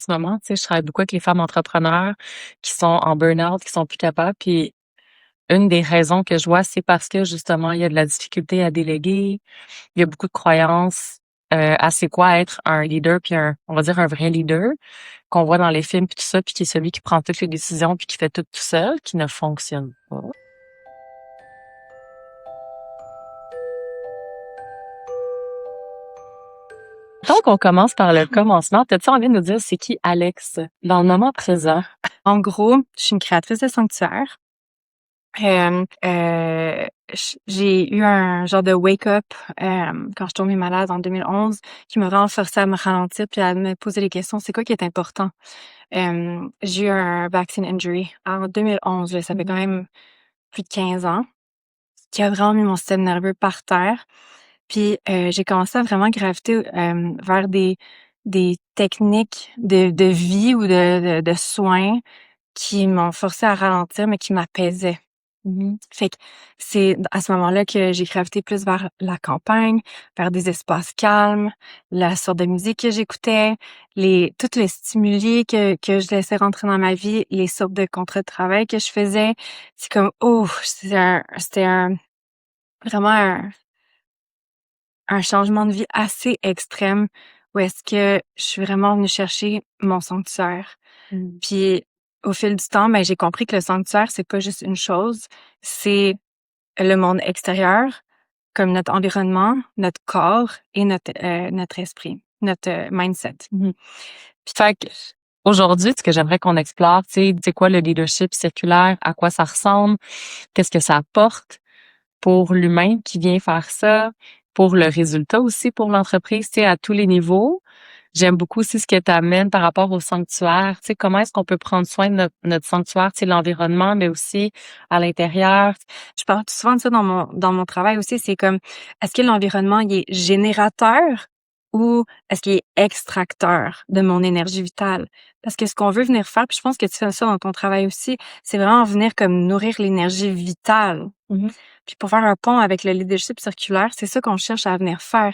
ce moment, tu sais, je travaille beaucoup avec les femmes entrepreneurs qui sont en burn-out, qui sont plus capables. Puis une des raisons que je vois, c'est parce que justement, il y a de la difficulté à déléguer. Il y a beaucoup de croyances à c'est quoi être un leader, puis on va dire un vrai leader qu'on voit dans les films, puis tout ça, puis qui est celui qui prend toutes les décisions, puis qui fait tout seul, qui ne fonctionne pas. Donc, on commence par le commencement. T'as-tu envie de nous dire c'est qui Alex dans le moment présent? En gros, je suis une créatrice de sanctuaire. J'ai eu un genre de wake-up quand je tombais malade en 2011 qui m'a vraiment forcé à me ralentir puis à me poser les questions. C'est quoi qui est important? J'ai eu un vaccine injury en 2011. Là, ça fait quand même plus de 15 ans, qui a vraiment mis mon système nerveux par terre. Puis j'ai commencé à vraiment graviter vers des techniques de vie ou de soins qui m'ont forcé à ralentir, mais qui m'apaisaient. Fait que c'est à ce moment-là que j'ai gravité plus vers la campagne, vers des espaces calmes, la sorte de musique que j'écoutais, tous les stimuli que je laissais rentrer dans ma vie, les sortes de contrats de travail que je faisais. C'est comme, c'était vraiment un changement de vie assez extrême où est-ce que je suis vraiment venue chercher mon sanctuaire. Puis au fil du temps, ben, j'ai compris que le sanctuaire, c'est pas juste une chose, c'est le monde extérieur, comme notre environnement, notre corps et notre esprit, notre mindset. Fait que aujourd'hui, ce que j'aimerais qu'on explore, tu sais, c'est quoi le leadership circulaire, à quoi ça ressemble, qu'est-ce que ça apporte pour l'humain qui vient faire ça, pour le résultat aussi pour l'entreprise, tu sais, à tous les niveaux. J'aime beaucoup aussi ce que tu amènes par rapport au sanctuaire. Tu sais, comment est-ce qu'on peut prendre soin de notre sanctuaire, tu sais, l'environnement, mais aussi à l'intérieur. Je parle souvent de ça dans mon travail aussi, c'est comme, est-ce que l'environnement, il est générateur ou est-ce qu'il est extracteur de mon énergie vitale? Parce que ce qu'on veut venir faire, puis je pense que tu fais ça dans ton travail aussi, c'est vraiment venir comme nourrir l'énergie vitale. Puis pour faire un pont avec le leadership circulaire, c'est ça qu'on cherche à venir faire.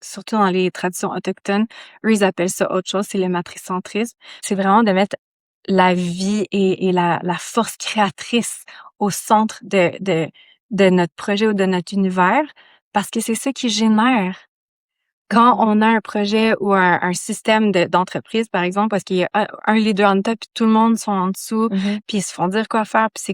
Surtout dans les traditions autochtones, eux, ils appellent ça autre chose, c'est le matricentrisme. C'est vraiment de mettre la vie et la force créatrice au centre de notre projet ou de notre univers, parce que c'est ça qui génère. Quand on a un projet ou un système d'entreprise, par exemple, parce qu'il y a un leader en top, puis tout le monde sont en dessous, puis ils se font dire quoi faire, puis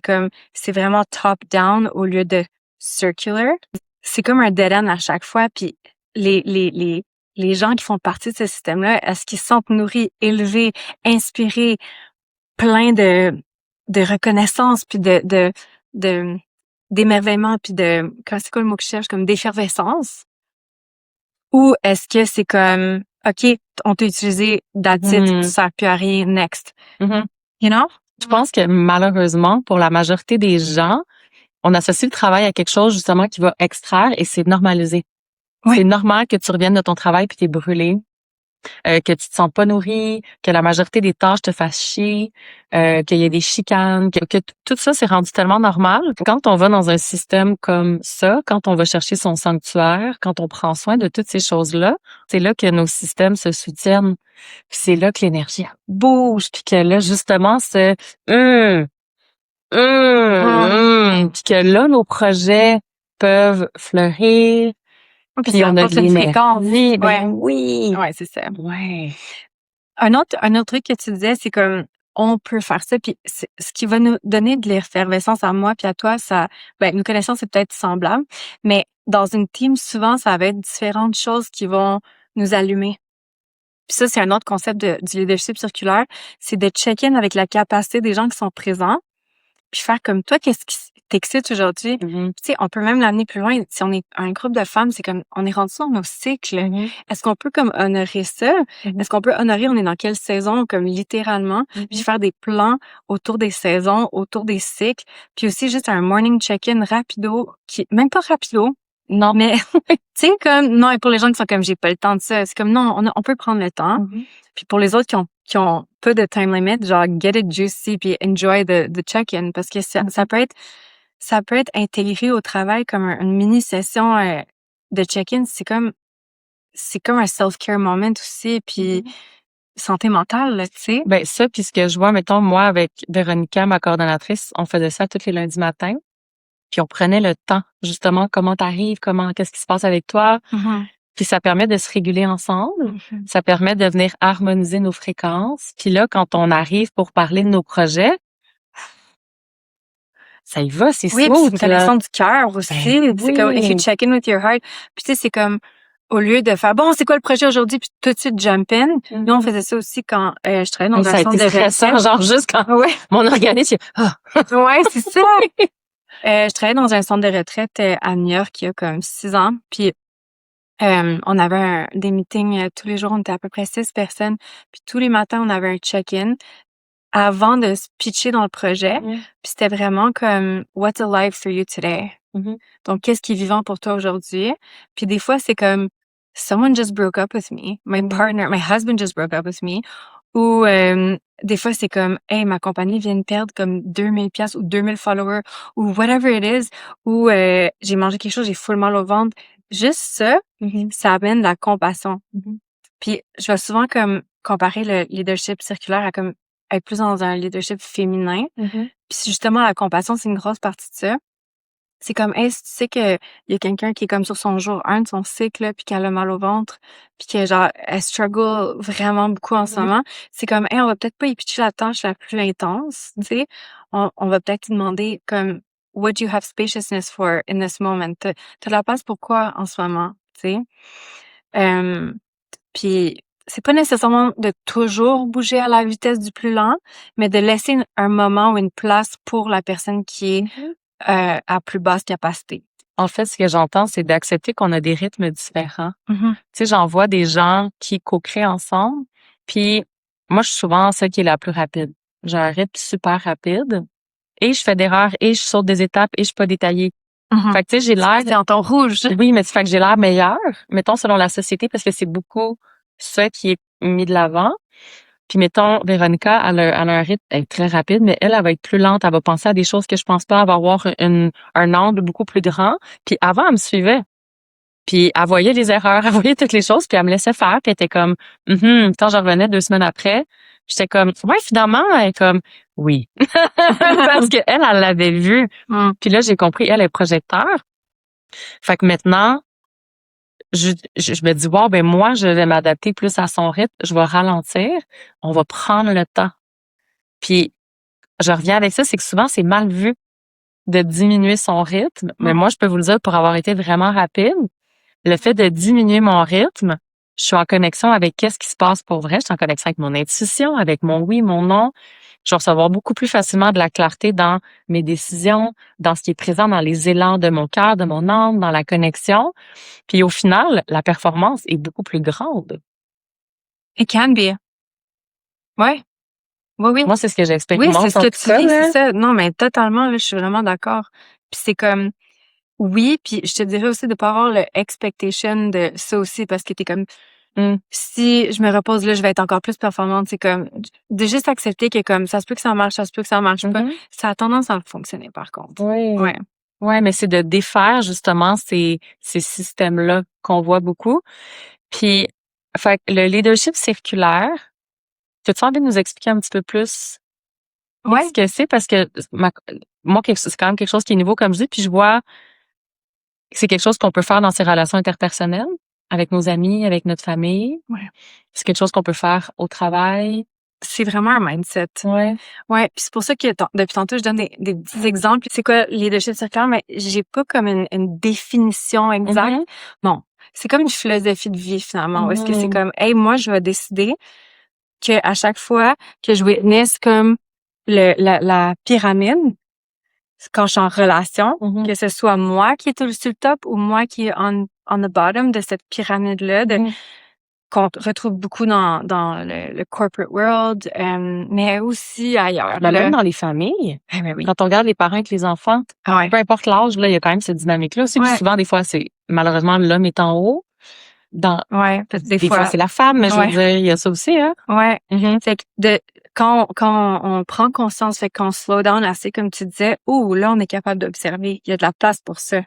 c'est vraiment top-down au lieu de circular. C'est comme un dead end à chaque fois, puis les gens qui font partie de ce système-là, est-ce qu'ils se sentent nourris, élevés, inspirés, pleins de reconnaissance, puis de d'émerveillement, puis c'est quoi le mot que je cherche, comme d'effervescence? Ou est-ce que c'est comme, OK, on t'a utilisé, that's it, tu sers plus à rien, next. You know? Je pense que malheureusement, pour la majorité des gens, on associe le travail à quelque chose justement qui va extraire et c'est normalisé. Ouais. C'est normal que tu reviennes de ton travail puis t'es brûlé, que tu te sens pas nourri, que la majorité des tâches te fassent chier, qu'il y ait des chicanes, que tout ça c'est rendu tellement normal. Quand on va dans un système comme ça, quand on va chercher son sanctuaire, quand on prend soin de toutes ces choses-là, c'est là que nos systèmes se soutiennent. Puis c'est là que l'énergie elle bouge, puis que là justement puis que là nos projets peuvent fleurir. Puis ça on a de apporte une fréquence. l'énergie. Ben Ouais. oui. Ouais, c'est ça. Ouais. Un autre truc que tu disais, c'est comme, on peut faire ça, puis ce qui va nous donner de l'effervescence à moi puis à toi, nous connaissons, c'est peut-être semblable, mais dans une team, souvent, ça va être différentes choses qui vont nous allumer. Puis ça, c'est un autre concept du leadership circulaire, c'est de check-in avec la capacité des gens qui sont présents, puis faire comme toi, qu'est-ce qui t'excite aujourd'hui? Tu sais, on peut même l'amener plus loin. Si on est un groupe de femmes, c'est comme, on est rendu dans nos cycles. Est-ce qu'on peut comme honorer ça? Est-ce qu'on peut honorer, on est dans quelle saison, comme littéralement, puis faire des plans autour des saisons, autour des cycles, puis aussi juste un morning check-in rapido, même pas rapido, Non. mais tu sais, comme, non, et pour les gens qui sont comme, j'ai pas le temps de ça, c'est comme, non, on peut prendre le temps. Puis pour les autres qui ont peu de time limit, genre, get it juicy puis enjoy the check-in, parce que ça peut être intégré au travail comme une mini session de check-in. C'est comme un self-care moment aussi. Puis santé mentale, là, tu sais. Ben ça, puis ce que je vois, mettons, moi, avec Véronica, ma coordonnatrice, on faisait ça tous les lundis matins. Puis on prenait le temps, justement, comment t'arrives, qu'est-ce qui se passe avec toi. Mhm. Puis ça permet de se réguler ensemble. Mhm. Ça permet de venir harmoniser nos fréquences. Puis là, quand on arrive pour parler de nos projets, ça y va, c'est Oui, puis c'est smooth, une là. connexion du cœur aussi. Ben C'est comme, if you oui. check in with your heart. Puis tu sais, c'est comme, au lieu de faire, bon, c'est quoi le projet aujourd'hui, puis tout de suite jump in. Nous, on faisait ça aussi quand je travaillais dans Mais un ça a centre été de stressant, retraite. genre juste quand Ouais, mon organisme, ouais, c'est ça. Je travaillais dans un centre de retraite à New York il y a comme 6 ans. Puis on avait des meetings tous les jours, on était à peu près 6 personnes. Puis tous les matins, on avait un check-in avant de se pitcher dans le projet. Puis c'était vraiment comme What's a life for you today? Donc, qu'est-ce qui est vivant pour toi aujourd'hui? Puis des fois, c'est comme Someone just broke up with me. My husband just broke up with me. Ou des fois, c'est comme Hey, ma compagnie vient de perdre comme 2000 pièces ou 2000 followers ou whatever it is. Ou j'ai mangé quelque chose, j'ai full mal au ventre. Juste ça, ça amène de la compassion. Puis je vais souvent comme comparer le leadership circulaire à comme être plus dans un leadership féminin. Puis justement, la compassion, c'est une grosse partie de ça. C'est comme, hey, si tu sais qu'il y a quelqu'un qui est comme sur son jour 1 de son cycle, là, puis qu'elle a mal au ventre, puis que genre, elle struggle vraiment beaucoup en ce moment, c'est comme, hey, on va peut-être pas y pitcher la tâche la plus intense, tu sais. On va peut-être lui demander comme, what do you have spaciousness for in this moment? T'as de la place pour quoi en ce moment, tu sais. Puis c'est pas nécessairement de toujours bouger à la vitesse du plus lent, mais de laisser un moment ou une place pour la personne qui est à plus basse capacité. En fait, ce que j'entends, c'est d'accepter qu'on a des rythmes différents. Tu Mhm. sais, j'en vois des gens qui co-créent ensemble, puis moi, je suis souvent celle qui est la plus rapide. J'ai un rythme super rapide et je fais d'erreurs et je saute des étapes et je suis pas détaillée. Mhm. Fait que, tu sais, j'ai l'air... C'est en ton rouge. Oui, mais ça fait que j'ai l'air meilleure, mettons, selon la société, parce que c'est beaucoup ça qui est mis de l'avant. Puis, mettons, Véronica, elle a un rythme elle est très rapide, mais elle va être plus lente. Elle va penser à des choses que je pense pas. Elle va avoir un angle beaucoup plus grand. Puis, avant, elle me suivait. Puis, elle voyait les erreurs, elle voyait toutes les choses, puis elle me laissait faire. Puis, elle était comme, Quand je revenais 2 semaines après, j'étais comme, ouais, finalement, elle est comme, oui. Parce que elle l'avait vu. Puis là, j'ai compris, elle est projecteur. Fait que maintenant, je me dis, wow, ben moi, je vais m'adapter plus à son rythme, je vais ralentir, on va prendre le temps. Puis, je reviens avec ça, c'est que souvent, c'est mal vu de diminuer son rythme. Mais moi, je peux vous le dire, pour avoir été vraiment rapide, le fait de diminuer mon rythme, je suis en connexion avec qu'est-ce qui se passe pour vrai. Je suis en connexion avec mon intuition, avec mon oui, mon non. Je vais recevoir beaucoup plus facilement de la clarté dans mes décisions, dans ce qui est présent dans les élans de mon cœur, de mon âme, dans la connexion. Puis au final, la performance est beaucoup plus grande. It can be. Ouais. Oui. Moi, c'est ce que Oui, j'expérimente c'est ce en que tout tu cas, dis, c'est là. ça. Non, mais totalement, là, je suis vraiment d'accord. Puis c'est comme, oui, puis je te dirais aussi de pas avoir le expectation de ça aussi, parce que t'es comme, si je me repose là, je vais être encore plus performante. C'est comme, de juste accepter que comme, ça se peut que ça marche, ça se peut que ça marche pas. Ça a tendance à fonctionner, par contre. Oui. Ouais. Ouais, mais c'est de défaire justement ces systèmes-là qu'on voit beaucoup. Puis, fait que le leadership circulaire, as-tu envie de nous expliquer un petit peu plus Ouais. qu'est-ce que c'est? Parce que moi, c'est quand même quelque chose qui est nouveau, comme je dis, puis je vois que c'est quelque chose qu'on peut faire dans ses relations interpersonnelles, avec nos amis, avec notre famille. Ouais. C'est quelque chose qu'on peut faire au travail. C'est vraiment un mindset. Ouais. Ouais, puis c'est pour ça que depuis tantôt, je donne des petits exemples. C'est quoi le leadership circulaire? Mais j'ai pas comme une définition exacte. Non, c'est comme une philosophie de vie finalement. Est-ce que c'est comme, hey, moi, je vais décider que à chaque fois que je witness comme la pyramide, quand je suis en relation, que ce soit moi qui est sur le top ou moi qui est on the bottom de cette pyramide-là, qu'on retrouve beaucoup dans le corporate world, mais aussi ailleurs. Ben, là. même dans les familles. Ah, ben oui. Quand on regarde les parents avec les enfants, Ah ouais. peu importe l'âge, là, il y a quand même cette dynamique-là aussi. Puis Ouais. souvent, des fois, c'est malheureusement l'homme est en haut. Ouais, parce que Des fois, c'est la femme, mais je veux dire, il y a ça aussi, hein? Ouais. Fait que quand on prend conscience, fait qu'on slow down assez, comme tu disais, là, on est capable d'observer. Il y a de la place pour ça.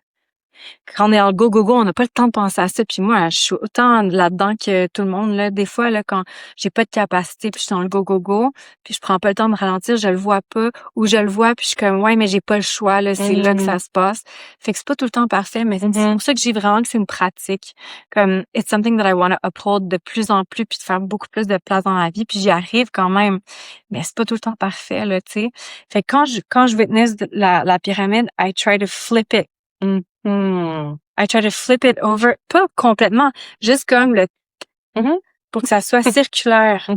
quand on est dans le go, go, go, on n'a pas le temps de penser à ça. Puis moi, je suis autant là-dedans que tout le monde, là. Des fois, là, quand j'ai pas de capacité, puis je suis dans le go, go, go, puis je prends pas le temps de ralentir, je le vois pas, ou je le vois, puis je suis comme, ouais, mais j'ai pas le choix, là. C'est là que ça se passe. Fait que c'est pas tout le temps parfait, mais c'est pour ça que j'ai vraiment que c'est une pratique. Comme, it's something that I want to uphold de plus en plus, puis de faire beaucoup plus de place dans ma vie, puis j'y arrive quand même. Mais c'est pas tout le temps parfait, là, tu sais. Fait que quand je witness la pyramide, I try to flip it. I try to flip it over, pas complètement, juste comme pour que ça soit circulaire.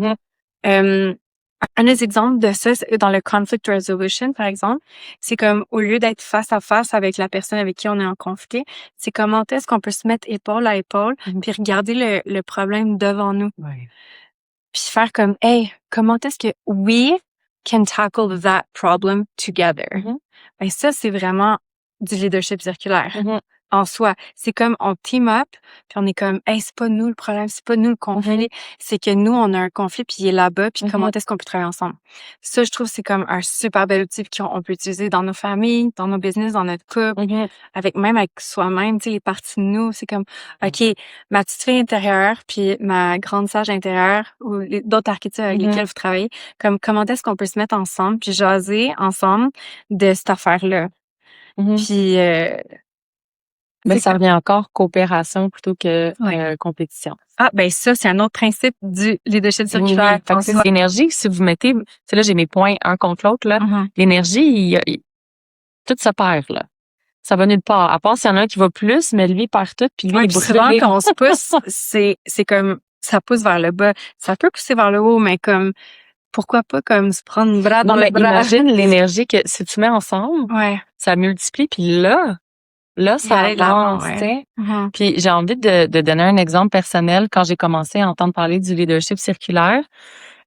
Un des exemples de ça, c'est dans le conflict resolution, par exemple, c'est comme au lieu d'être face à face avec la personne avec qui on est en conflit, c'est comment est-ce qu'on peut se mettre épaule à épaule, puis regarder le problème devant nous. Ouais. Puis faire comme, hey, comment est-ce que we can tackle that problem together? Ben ça, c'est vraiment du leadership circulaire. En soi, c'est comme on team up, puis on est comme, hey, c'est pas nous le problème, c'est pas nous le conflit, c'est que nous, on a un conflit, puis il est là-bas, puis comment est-ce qu'on peut travailler ensemble? Ça, je trouve, c'est comme un super bel outil qu'on peut utiliser dans nos familles, dans nos business, dans notre couple, même avec soi-même, tu sais, les parties de nous. C'est comme, OK, ma petite fille intérieure, puis ma grande sage intérieure, ou d'autres archétypes avec lesquels vous travaillez, comme comment est-ce qu'on peut se mettre ensemble, puis jaser ensemble de cette affaire-là. Puis, Mais ça revient encore coopération plutôt que compétition. Ah, ben ça, c'est un autre principe du leadership circulaire. Fait que c'est l'énergie, si vous mettez, c'est là, j'ai mes points un contre l'autre, là. L'énergie, tout se perd, là. Ça va nulle part. À part s'il y en a un qui va plus, mais lui, il perd tout, puis lui, il est souvent, quand on se pousse, c'est comme, ça pousse vers le bas. Ça peut pousser vers le haut, mais comme, pourquoi pas comme se prendre bras dans le bras? Imagine l'énergie que si tu mets ensemble, ça multiplie, puis là, ça avance, tu sais. Puis j'ai envie de donner un exemple personnel. Quand j'ai commencé à entendre parler du leadership circulaire,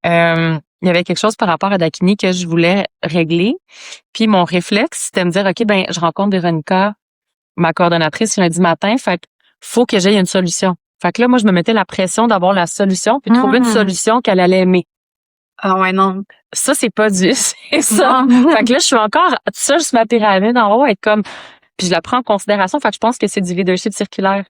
il y avait quelque chose par rapport à Dakini que je voulais régler. Puis mon réflexe, c'était de me dire, OK, ben je rencontre Véronica, ma coordonnatrice, lundi matin, fait que faut que j'aie une solution. Fait que là, moi, je me mettais la pression d'avoir la solution, puis de trouver une solution qu'elle allait aimer. Ah ouais, non. Ça, c'est pas du, c'est ça. Fait que là, je suis encore seule sur ma pyramide en haut, être comme... Puis je la prends en considération. Fait que je pense que c'est du leadership circulaire.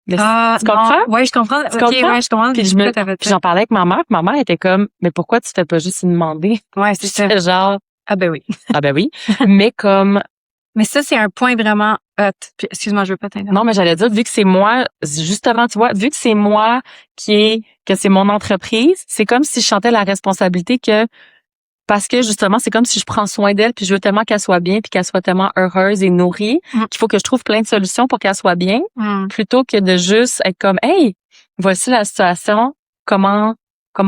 Tu comprends? Oui, je comprends. Tu comprends? Ouais, je comprends. Puis j'en parlais avec ma mère. Puis ma mère était comme, mais pourquoi tu fais pas juste y demander? Ouais, c'est ça. Genre. Ah ben oui. Ah ben oui. Mais comme. Mais ça, c'est un point vraiment hot. Puis, excuse-moi, je veux pas t'interrompre. Non, mais j'allais dire, vu que c'est moi, justement, tu vois, vu que c'est moi que c'est mon entreprise, c'est comme si je chantais la responsabilité parce que justement, c'est comme si je prends soin d'elle, puis je veux tellement qu'elle soit bien, puis qu'elle soit tellement heureuse et nourrie, qu'il faut que je trouve plein de solutions pour qu'elle soit bien, plutôt que de juste être comme, hey, voici la situation, comment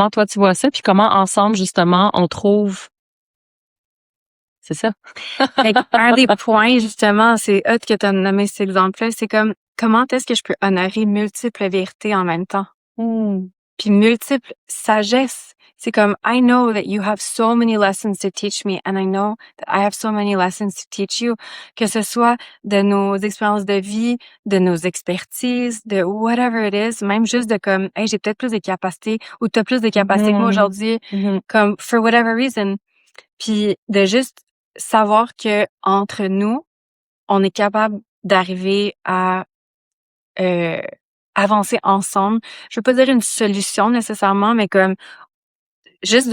toi tu vois ça, puis comment ensemble justement on trouve. C'est ça. Un des points justement, c'est hot que tu as nommé cet exemple-là, c'est comme comment est-ce que je peux honorer multiples vérités en même temps, puis multiples sagesses. C'est comme, I know that you have so many lessons to teach me and I know that I have so many lessons to teach you. Que ce soit de nos expériences de vie, de nos expertises, de whatever it is, même juste de comme, hey, j'ai peut-être plus de capacités ou t'as plus de capacités que moi aujourd'hui, comme, for whatever reason. Puis de juste savoir que entre nous, on est capable d'arriver à avancer ensemble. Je veux pas dire une solution nécessairement, mais comme juste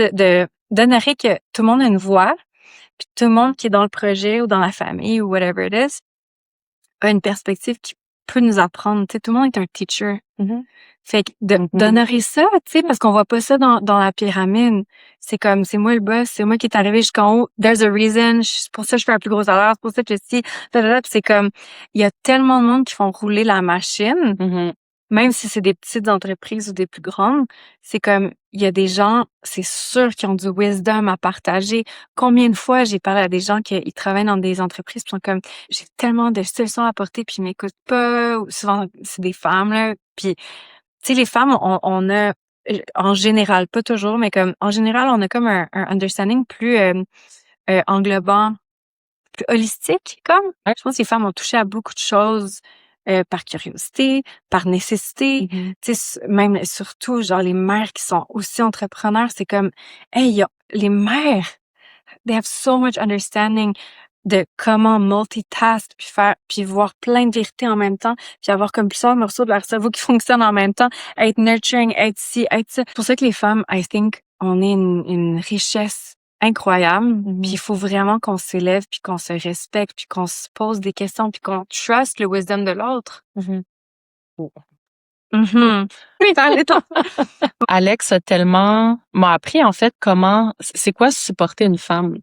d'honorer que tout le monde a une voix, puis tout le monde qui est dans le projet ou dans la famille ou whatever it is a une perspective qui peut nous apprendre. Tu sais, tout le monde est un teacher. Fait que d'honorer ça, tu sais, parce qu'on voit pas ça dans la pyramide. C'est comme, c'est moi le boss, c'est moi qui est arrivé jusqu'en haut. There's a reason. C'est pour ça que je fais un plus gros salaire, c'est pour ça que je suis... Puis c'est comme, il y a tellement de monde qui font rouler la machine. Même si c'est des petites entreprises ou des plus grandes, c'est comme, il y a des gens, c'est sûr, qui ont du wisdom à partager. Combien de fois j'ai parlé à des gens qui travaillent dans des entreprises, puis sont comme, j'ai tellement de solutions à apporter, puis ils m'écoutent pas. Ou souvent, c'est des femmes, là. Puis, tu sais, les femmes, on a, en général, pas toujours, mais comme, en général, on a comme un understanding plus englobant, plus holistique, comme. Je pense que les femmes ont touché à beaucoup de choses par curiosité, par nécessité. Tu sais, même surtout, genre, les mères qui sont aussi entrepreneurs, c'est comme, hey, les mères, they have so much understanding de comment multitask, puis voir plein de vérités en même temps, puis avoir comme plusieurs morceaux de leur cerveau qui fonctionnent en même temps, être nurturing, être ci, être ça. C'est pour ça que les femmes, I think, on est une richesse incroyable, puis il faut vraiment qu'on s'élève, puis qu'on se respecte, puis qu'on se pose des questions, puis qu'on trust le wisdom de l'autre. Oui, parlez-toi. Alex m'a appris en fait c'est quoi supporter une femme.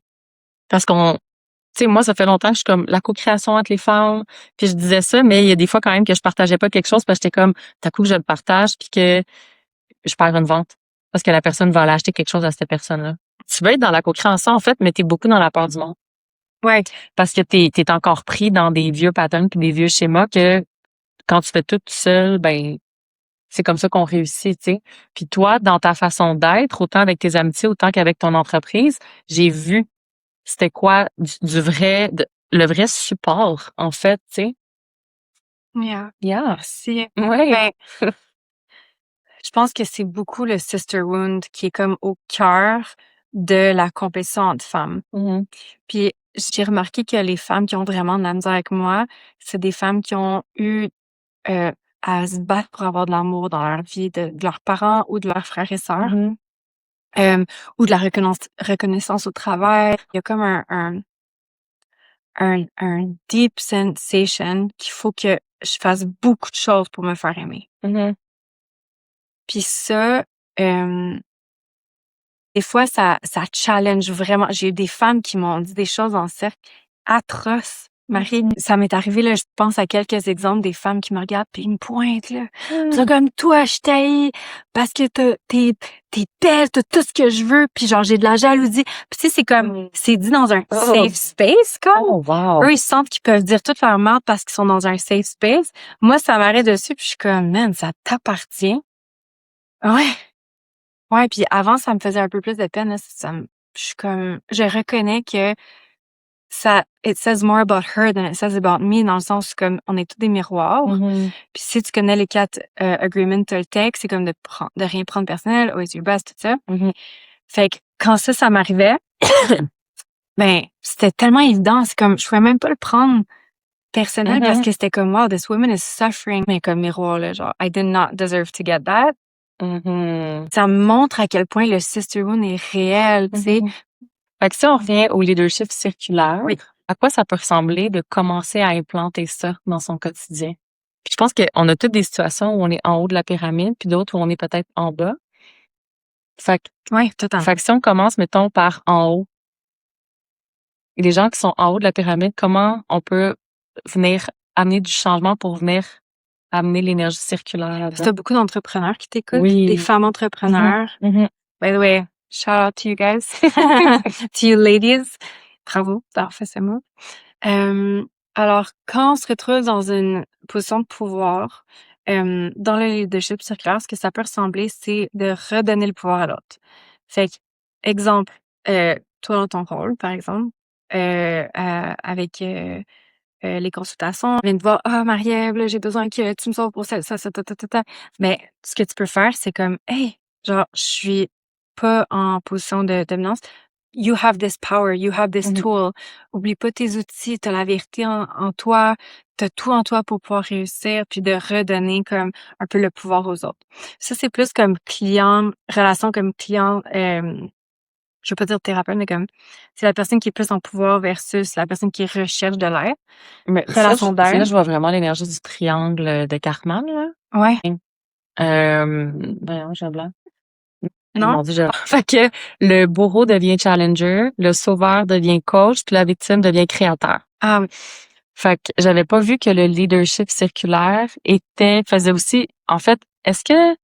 Parce tu sais, moi, ça fait longtemps que je suis comme la co-création entre les femmes, puis je disais ça, mais il y a des fois quand même que je partageais pas quelque chose parce que j'étais comme, d'un coup que je le partage puis que je perds une vente parce que la personne va aller acheter quelque chose à cette personne-là. Tu veux être dans la co-création en fait, mais t'es beaucoup dans la peur du monde. Ouais. Parce que t'es encore pris dans des vieux patterns puis des vieux schémas que quand tu fais tout seul, ben c'est comme ça qu'on réussit, tu sais. Puis toi, dans ta façon d'être, autant avec tes amitiés, autant qu'avec ton entreprise, j'ai vu c'était quoi le vrai support, en fait, tu sais. Yeah. Yeah. Merci. Ouais. Ben, je pense que c'est beaucoup le sisterhood qui est comme au cœur de la compétition entre femmes. Puis j'ai remarqué que les femmes qui ont vraiment de la misère avec moi, c'est des femmes qui ont eu à se battre pour avoir de l'amour dans leur vie de leurs parents ou de leurs frères et sœurs, ou de la reconnaissance au travail. Il y a comme un deep sensation qu'il faut que je fasse beaucoup de choses pour me faire aimer. Puis ça, des fois, ça challenge vraiment. J'ai eu des femmes qui m'ont dit des choses en cercle atroces. Marie, ça m'est arrivé, là, je pense à quelques exemples des femmes qui me regardent puis ils me pointent, là. C'est comme, toi, je t'haïs parce que t'es belle, t'as tout ce que je veux, puis genre, j'ai de la jalousie. Puis tu sais, c'est comme, c'est dit dans un safe space, comme. Oh, wow. Eux, ils sentent qu'ils peuvent dire toute leur merde parce qu'ils sont dans un safe space. Moi, ça m'arrête dessus puis je suis comme, man, ça t'appartient. Ouais. Ouais, puis avant, ça me faisait un peu plus de peine, là, je suis comme, je reconnais que it says more about her than it says about me, dans le sens comme, on est tous des miroirs. Puis si tu connais les 4 agreements Toltec, c'est comme de rien prendre personnel, always your best, tout ça. Fait que quand ça m'arrivait, ben, c'était tellement évident, c'est comme, je pouvais même pas le prendre personnel parce que c'était comme, wow, this woman is suffering. Mais comme miroir, là, genre, I did not deserve to get that. Ça me montre à quel point le sisterhood est réel, tu sais. Fait que si on revient au leadership circulaire, à quoi ça peut ressembler de commencer à implanter ça dans son quotidien? Puis je pense qu'on a toutes des situations où on est en haut de la pyramide, puis d'autres où on est peut-être en bas. Fait que si on commence, mettons, par en haut, les gens qui sont en haut de la pyramide, comment on peut venir amener du changement pour venir amener l'énergie circulaire là-dedans? T'as beaucoup d'entrepreneurs qui t'écoutent, Oui. des femmes entrepreneurs. By the way, shout out to you guys, to you ladies. Bravo d'avoir fait ce mot. Alors, quand on se retrouve dans une position de pouvoir, dans le leadership circulaire, ce que ça peut ressembler, c'est de redonner le pouvoir à l'autre. Fait que, exemple, toi dans ton rôle, par exemple, avec les consultations, on vient te voir, ah, Marie-Ève, là, j'ai besoin que tu me sauves pour ça, ta. Mais ce que tu peux faire, c'est comme, hey, genre, je suis pas en position de dominance. You have this power, you have this tool. Oublie pas tes outils, t'as la vérité en toi, t'as tout en toi pour pouvoir réussir, puis de redonner comme un peu le pouvoir aux autres. Ça, c'est plus comme relation comme client, je veux pas dire thérapeute, mais comme c'est la personne qui est plus en pouvoir versus la personne qui recherche de l'aide. Mais Relation d'aide. là, je vois vraiment l'énergie du triangle de Cartman, là. Ouais. Voyons, j'ai un blanc. Non? Mon Dieu, Fait que le bourreau devient challenger, le sauveur devient coach, puis la victime devient créateur. Ah oui. Fait que j'avais pas vu que le leadership circulaire faisait aussi, en fait, est-ce que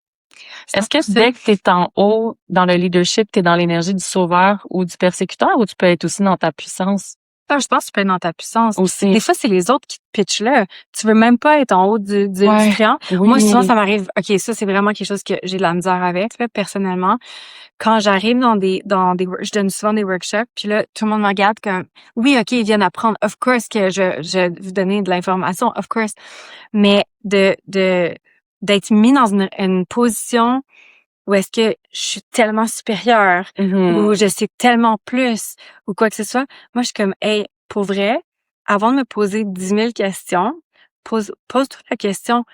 dès que t'es en haut dans le leadership, t'es dans l'énergie du sauveur ou du persécuteur, ou tu peux être aussi dans ta puissance? Ah, je pense que tu peux être dans ta puissance. Aussi. Des fois, c'est les autres qui te pitchent là. Tu veux même pas être en haut du triangle. Oui. Moi, souvent, ça m'arrive. OK, ça, c'est vraiment quelque chose que j'ai de la misère avec. Personnellement, quand j'arrive dans des je donne souvent des workshops, puis là, tout le monde me regarde comme, oui, OK, ils viennent apprendre. Of course que je vais vous donner de l'information. Of course. Mais d'être mis dans une position où est-ce que je suis tellement supérieure, ou je sais tellement plus, ou quoi que ce soit. Moi, je suis comme, hey, pour vrai, avant de me poser 10 000 questions, pose-toi la question,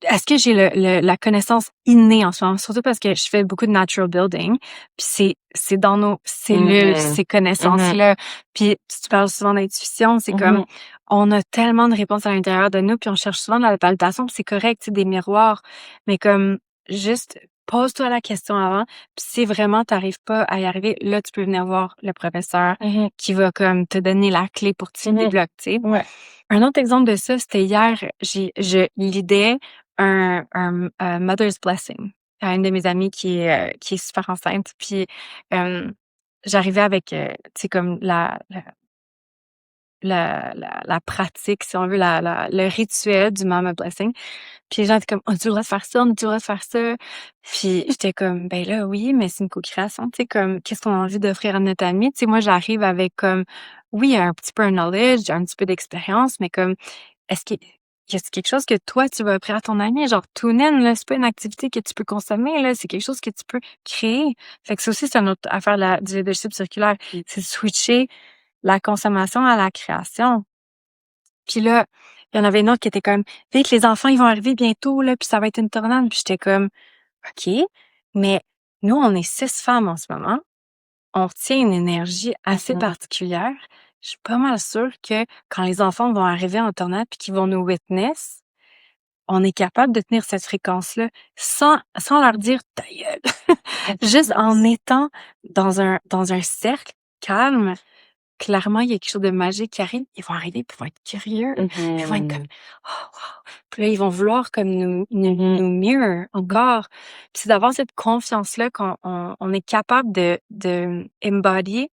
est-ce que j'ai la connaissance innée en ce moment? Surtout parce que je fais beaucoup de natural building, puis c'est dans nos cellules, ces connaissances-là. Puis tu parles souvent d'intuition, c'est comme, on a tellement de réponses à l'intérieur de nous, puis on cherche souvent dans la validation, puis c'est correct, tu sais, des miroirs, mais comme, juste pose-toi la question avant, puis si vraiment t'arrives pas à y arriver, là, tu peux venir voir le professeur qui va comme te donner la clé pour que tu débloques, tu sais. Ouais. Un autre exemple de ça, c'était hier, je lidais un Mother's Blessing à une de mes amies qui est super enceinte. Puis j'arrivais avec, tu sais, comme la pratique, si on veut, le rituel du Mama Blessing. Puis les gens étaient comme, on a-tu le droit de faire ça? On a-tu le droit de faire ça? Puis j'étais comme, ben là, oui, mais c'est une co-création, tu sais, comme, qu'est-ce qu'on a envie d'offrir à notre amie? Tu sais, moi, j'arrive avec comme, oui, un petit peu un knowledge, un petit peu d'expérience, mais comme, est-ce qu'il y a quelque chose que toi, tu vas offrir à ton ami? Genre, tune in, là, c'est pas une activité que tu peux consommer, là, c'est quelque chose que tu peux créer. Fait que ça aussi, c'est une autre affaire du leadership circulaire. C'est de switcher la consommation à la création. Puis là, il y en avait une autre qui était comme, vite, les enfants, ils vont arriver bientôt, là, puis ça va être une tornade. Puis j'étais comme, OK, mais nous, on est 6 femmes en ce moment. On retient une énergie assez particulière. Je suis pas mal sûre que quand les enfants vont arriver en tornade puis qu'ils vont nous witness, on est capable de tenir cette fréquence-là sans leur dire ta gueule. Juste en étant dans un cercle calme. Clairement, il y a quelque chose de magique qui arrive. Ils vont arriver puis ils vont être curieux. Ils vont être comme, oh, wow. Puis là, ils vont vouloir comme nous mirror encore. Puis c'est d'avoir cette confiance-là qu'on est capable de embody,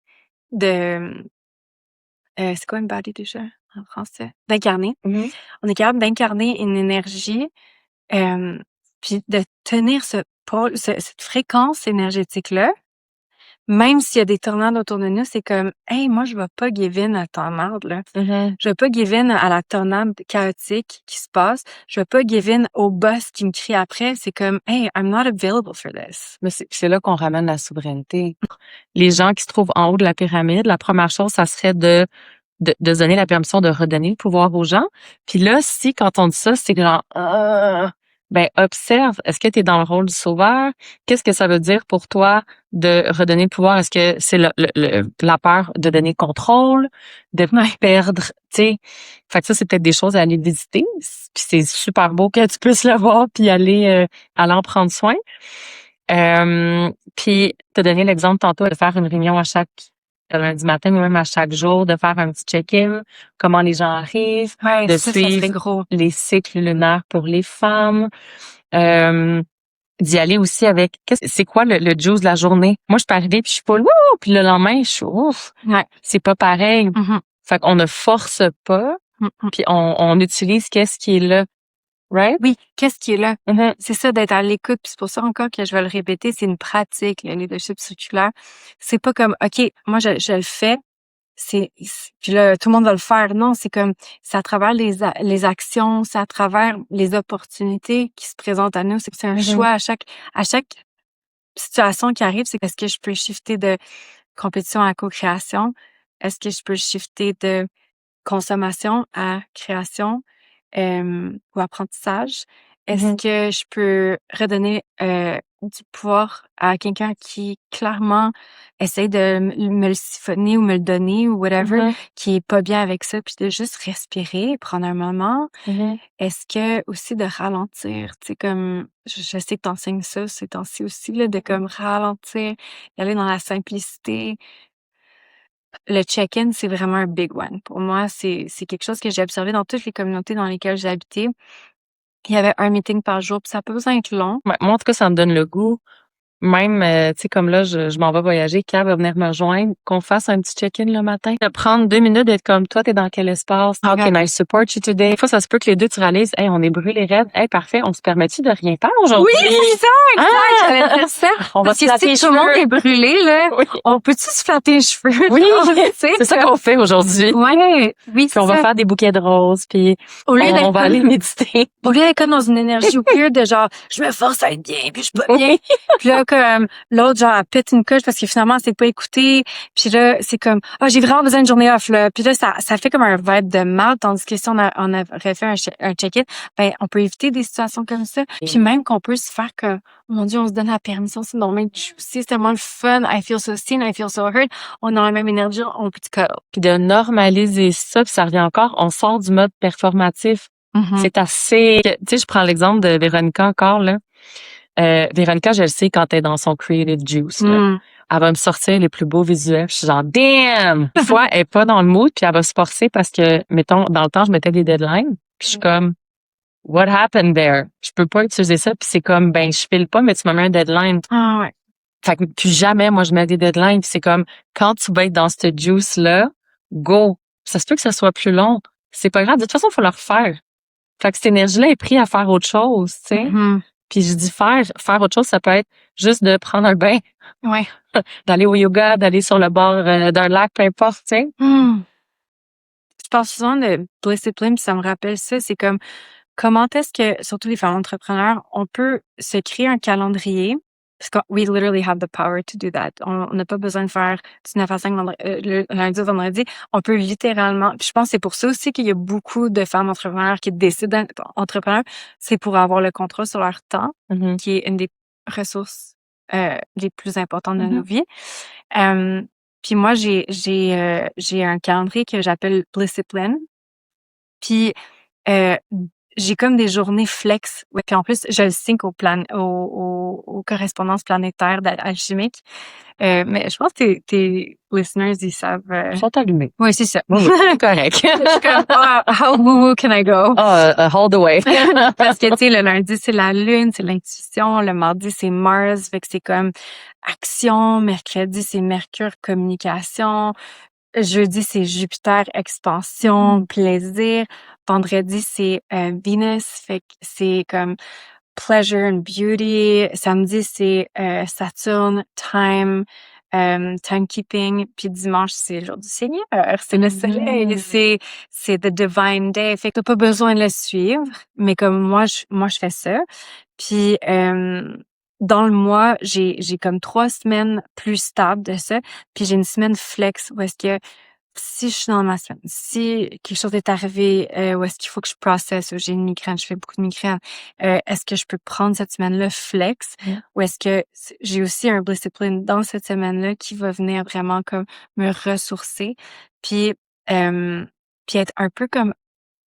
c'est quoi embody déjà en français? D'incarner. On est capable d'incarner une énergie, puis de tenir ce pôle, cette fréquence énergétique-là. Même s'il y a des tornades autour de nous, c'est comme, hey, moi, je vais pas give in à la tornade, là. Je vais pas give in à la tornade chaotique qui se passe. Je vais pas give in au boss qui me crie après. C'est comme, hey, I'm not available for this. Mais c'est là qu'on ramène la souveraineté. Les gens qui se trouvent en haut de la pyramide, la première chose, ça serait de se donner la permission de redonner le pouvoir aux gens. Puis là, si quand on dit ça, c'est genre, ben observe, est-ce que tu es dans le rôle du sauveur? Qu'est-ce que ça veut dire pour toi de redonner le pouvoir? Est-ce que c'est la peur de donner le contrôle, de perdre, tu sais? Fait que ça, c'est peut-être des choses à aller visiter. Puis c'est super beau que tu puisses le voir puis aller en prendre soin. Puis te donner l'exemple tantôt de faire une réunion à chaque lundi matin ou même à chaque jour, de faire un petit check-in, comment les gens arrivent, Ouais, de ça serait suivre gros. les cycles lunaires pour les femmes, d'y aller aussi avec c'est quoi le juice de la journée. Moi, je peux arriver puis je suis pas wouh, puis le lendemain, je suis ouf. Ouais. C'est pas pareil. Fait qu'on ne force pas, puis on utilise qu'est-ce qui est là. Right? Oui, qu'est-ce qui est là? C'est ça, d'être à l'écoute. Puis c'est pour ça encore que je vais le répéter, c'est une pratique, le leadership circulaire. C'est pas comme, OK, moi, je le fais, puis là, tout le monde va le faire. Non, c'est comme, c'est à travers les actions, c'est à travers les opportunités qui se présentent à nous. C'est un choix à chaque situation qui arrive. C'est est-ce que je peux shifter de compétition à co-création? Est-ce que je peux shifter de consommation à création? Ou apprentissage. Est-ce que je peux redonner du pouvoir à quelqu'un qui clairement essaie de me le siphonner ou me le donner ou whatever, qui est pas bien avec ça, puis de juste respirer, prendre un moment. Est-ce que aussi de ralentir, tu sais, comme je sais que t'enseignes ça ces temps-ci aussi, là, de comme ralentir, aller dans la simplicité. Le check-in, c'est vraiment un big one. Pour moi, c'est quelque chose que j'ai observé dans toutes les communautés dans lesquelles j'ai habité. Il y avait un meeting par jour, puis ça a pas besoin d'être long. Ouais, moi, en tout cas, ça me donne le goût. Même, tu sais, comme là, je m'en vais voyager, Kat va venir me rejoindre, qu'on fasse un petit check-in le matin. De prendre 2 minutes, d'être comme, toi, t'es dans quel espace? How can I support you today? Des fois, ça se peut que les deux, tu réalises, hey, on est brûlés raides. Hey, parfait, on se permet-tu de rien faire aujourd'hui? Oui, c'est ça, exact! J'allais dire ça. On va Parce se que flatter les si tout le monde est brûlé, là, on peut-tu se flatter les cheveux? Oui, c'est c'est ça qu'on fait aujourd'hui. Ouais, oui, Puis on va faire des bouquets de roses, puis au lieu on va aller méditer. Au lieu d'être comme dans une énergie weird de genre, je me force à être bien, puis je suis pas bien. Puis là, comme l'autre, genre, elle pète une coche parce que finalement, elle s'est pas écoutée. Puis là, c'est comme, j'ai vraiment besoin d'une journée off, là. Puis là, ça fait comme un vibe de mal. Tandis que si on aurait fait un check-in, ben, on peut éviter des situations comme ça. Puis même qu'on peut se faire que, mon Dieu, on se donne la permission, c'est normal, c'est tellement le fun. I feel so seen, I feel so heard. On a la même énergie, on peut te cuddle. Puis de normaliser ça, puis ça revient encore, on sort du mode performatif. C'est assez... Tu sais, je prends l'exemple de Véronica encore, là. Véronica, je le sais quand elle est dans son creative juice, là. Elle va me sortir les plus beaux visuels. Je suis genre, damn! Des fois, elle est pas dans le mood, puis elle va se forcer parce que, mettons, dans le temps, je mettais des deadlines, puis je suis comme, what happened there? Je peux pas utiliser ça, puis c'est comme, ben, je file pas, mais tu me mets un deadline. Ah ouais. Fait que plus jamais, moi, je mets des deadlines, puis c'est comme, quand tu vas être dans cette juice-là, go! Ça se peut que ça soit plus long. C'est pas grave. De toute façon, il faut le refaire. Fait que cette énergie-là est prise à faire autre chose, tu sais. Puis je dis faire autre chose, ça peut être juste de prendre un bain. Ouais. D'aller au yoga, d'aller sur le bord d'un lac, peu importe, tu sais. Je parle souvent de discipline, puis ça me rappelle ça. C'est comme, comment est-ce que, surtout les femmes entrepreneurs, on peut se créer un calendrier? Parce que we literally have the power to do that. On n'a pas besoin de faire du 9 à 5 le lundi au vendredi. On peut littéralement... Puis je pense que c'est pour ça aussi qu'il y a beaucoup de femmes entrepreneurs qui décident d'être entrepreneurs. C'est pour avoir le contrôle sur leur temps, qui est une des ressources les plus importantes de nos vies. Puis moi, j'ai un calendrier que j'appelle Discipline. Puis j'ai comme des journées flex. Ouais, puis en plus, je le sync aux correspondances planétaires alchimiques. Mais je pense que tes listeners, ils savent. Ils sont allumés. Oui, c'est ça. Oui, correct. Je suis comme, how woo can I go? Hold the way. Parce que, tu sais, le lundi, c'est la lune, c'est l'intuition. Le mardi, c'est Mars. Fait que c'est comme action. Mercredi, c'est Mercure, communication. Jeudi, c'est Jupiter, expansion, plaisir. Vendredi, c'est Venus, fait que c'est comme pleasure and beauty. Samedi, c'est Saturne, time, timekeeping. Puis dimanche, c'est le jour du Seigneur, c'est le soleil, c'est the divine day. Fait que t'as pas besoin de le suivre, mais comme moi, je fais ça. Puis dans le mois, j'ai comme 3 semaines plus stables de ça, puis j'ai une semaine flex où est-ce que si je suis dans ma semaine, si quelque chose est arrivé, où est-ce qu'il faut que je processe, ou j'ai une migraine, je fais beaucoup de migraines, est-ce que je peux prendre cette semaine-là flex ou est-ce que j'ai aussi un discipline dans cette semaine-là qui va venir vraiment comme me ressourcer, puis puis être un peu comme